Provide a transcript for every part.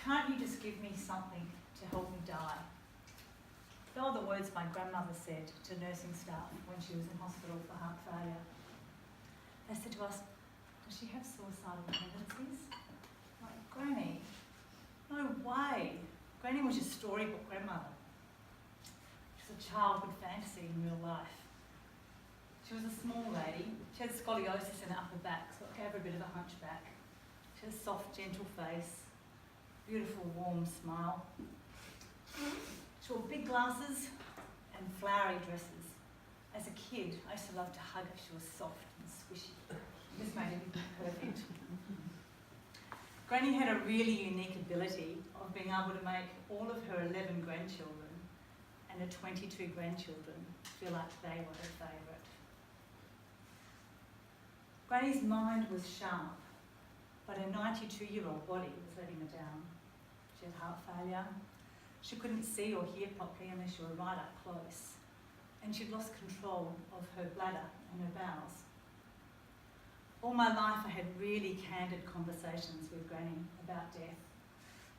can't you just give me something to help me die? They were the words my grandmother said to nursing staff when she was in hospital for heart failure. They said to us, does she have suicidal tendencies? Like, Granny, no way. Granny was your storybook grandmother. She was a childhood fantasy in real life. She was a small lady. She had scoliosis in her upper back, so it gave her a bit of a hunchback. She had a soft, gentle face, beautiful, warm smile. She wore big glasses and flowery dresses. As a kid, I used to love to hug her. She was soft and squishy. This made it perfect. Granny had a really unique ability of being able to make all of her 11 grandchildren and her 22 grandchildren feel like they were her favourite. Granny's mind was sharp, but her 92-year-old body was letting her down. She had heart failure. She couldn't see or hear properly unless you were right up close. And she'd lost control of her bladder and her bowels. All my life I had really candid conversations with Granny about death.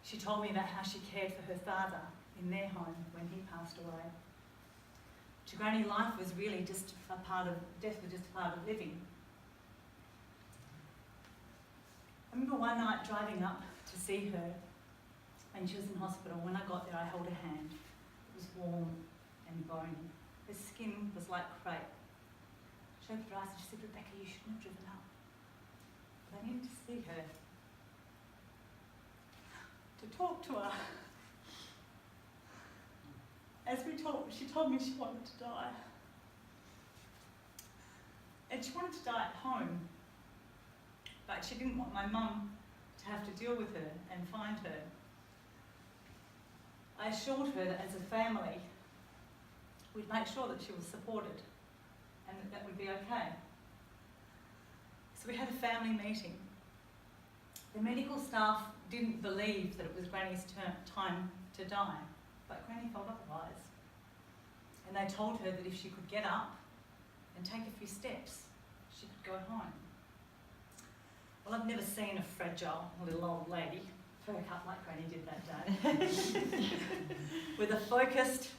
She told me about how she cared for her father in their home when he passed away. To Granny, life was really just a part of, death was just a part of living. I remember one night driving up to see her and she was in hospital. When I got there, I held her hand. It was warm and bony. Her skin was like crepe. She opened her eyes and she said, Rebecca, you shouldn't have driven up. But I needed to see her, to talk to her. As we talked, she told me she wanted to die. And she wanted to die at home. But she didn't want my mum to have to deal with her and find her. I assured her that as a family, we'd make sure that she was supported and that that would be okay. So we had a family meeting. The medical staff didn't believe that it was Granny's time to die, but Granny felt otherwise. And they told her that if she could get up and take a few steps, she could go home. Well, I've never seen a fragile little old lady perk up like Granny did that day. With a focused,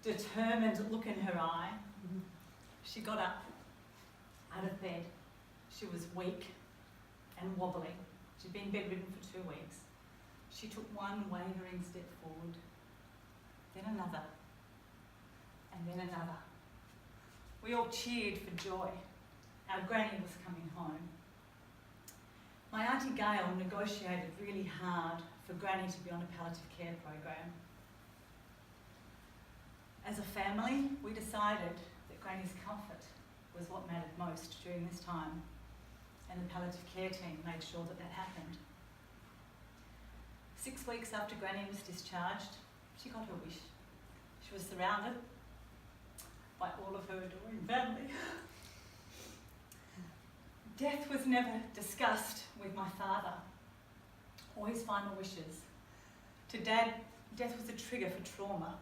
determined look in her eye, she got up out of bed. She was weak and wobbly. She'd been bedridden for 2 weeks. She took one wavering step forward, then another, and then another. We all cheered for joy. Our Granny was coming home. My Auntie Gail negotiated really hard for Granny to be on a palliative care program. As a family, we decided that Granny's comfort was what mattered most during this time, and the palliative care team made sure that that happened. 6 weeks after Granny was discharged, she got her wish. She was surrounded by all of her adoring family. Death was never discussed with my father, or his final wishes. To Dad, death was a trigger for trauma.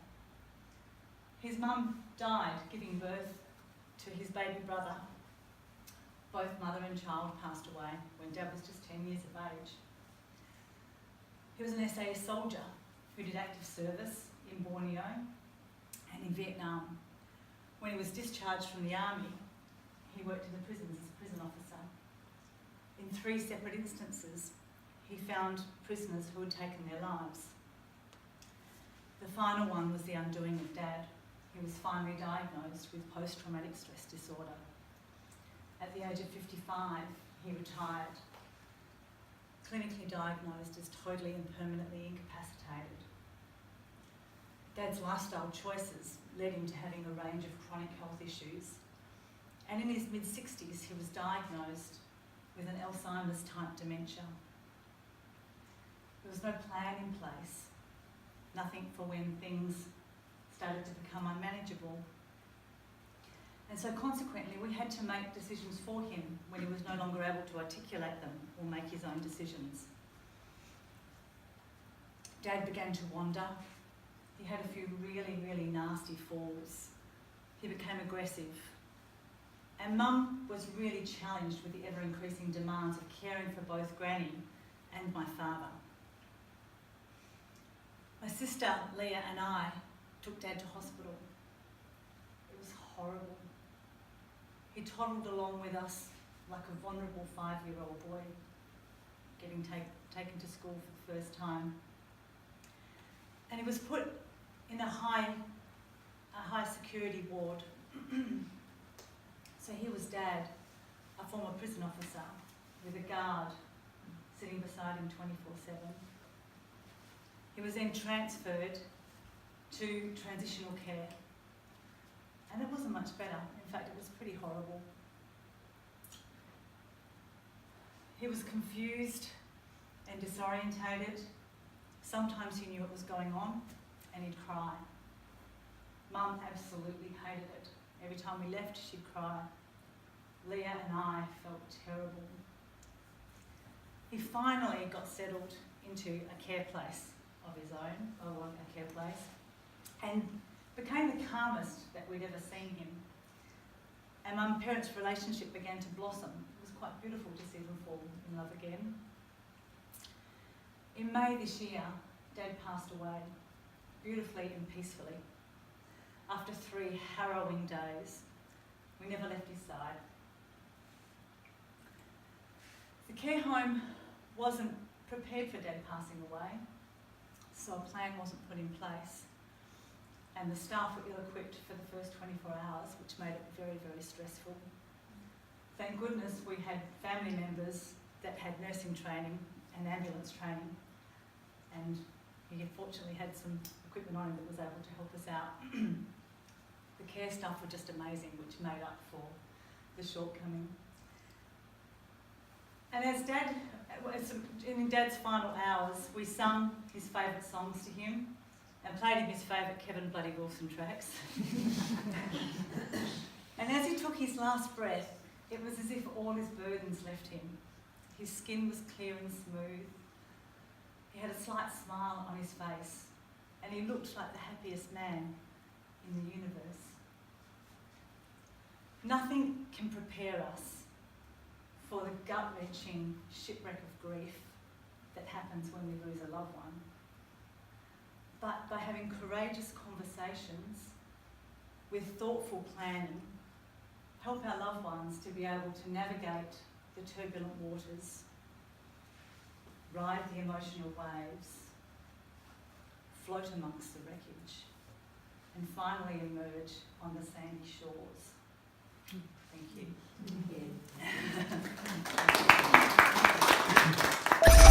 His mum died giving birth to his baby brother. Both mother and child passed away when Dad was just 10 years of age. He was an SAS soldier who did active service in Borneo and in Vietnam. When he was discharged from the army, he worked in the prisons as a prison officer. In 3 separate instances, he found prisoners who had taken their lives. The final one was the undoing of Dad. He was finally diagnosed with post-traumatic stress disorder. At the age of 55, he retired, clinically diagnosed as totally and permanently incapacitated. Dad's lifestyle choices led him to having a range of chronic health issues. And in his mid-60s, he was diagnosed with an Alzheimer's type dementia. There was no plan in place, nothing for when things started to become unmanageable. And so consequently, we had to make decisions for him when he was no longer able to articulate them or make his own decisions. Dad began to wander. He had a few really, really nasty falls. He became aggressive. And Mum was really challenged with the ever-increasing demands of caring for both Granny and my father. My sister Leah and I took Dad to hospital. It was horrible. He toddled along with us like a vulnerable 5-year-old boy, getting taken to school for the first time. And he was put in a high security ward. So here was Dad, a former prison officer, with a guard sitting beside him 24/7. He was then transferred to transitional care. And it wasn't much better. In fact, it was pretty horrible. He was confused and disorientated. Sometimes he knew what was going on and he'd cry. Mum absolutely hated it. Every time we left, she'd cry. Leah and I felt terrible. He finally got settled into a care place of his own, a care place, and became the calmest that we'd ever seen him. And Mum and parents' relationship began to blossom. It was quite beautiful to see them fall in love again. In May this year, Dad passed away, beautifully and peacefully. After 3 harrowing days, we never left his side. The care home wasn't prepared for Dad passing away, so a plan wasn't put in place. And the staff were ill-equipped for the first 24 hours, which made it very, very stressful. Thank goodness we had family members that had nursing training and ambulance training, and he fortunately had some equipment on him that was able to help us out. The care staff were just amazing, which made up for the shortcoming. And as in Dad's final hours, we sung his favourite songs to him and played him his favourite Kevin Bloody Wilson tracks. And as he took his last breath, it was as if all his burdens left him. His skin was clear and smooth. He had a slight smile on his face, and he looked like the happiest man in the universe. Nothing can prepare us for the gut-wrenching shipwreck of grief that happens when we lose a loved one. But by having courageous conversations with thoughtful planning, help our loved ones to be able to navigate the turbulent waters, ride the emotional waves, float amongst the wreckage, and finally emerge on the sandy shores. Thank you. Thank you.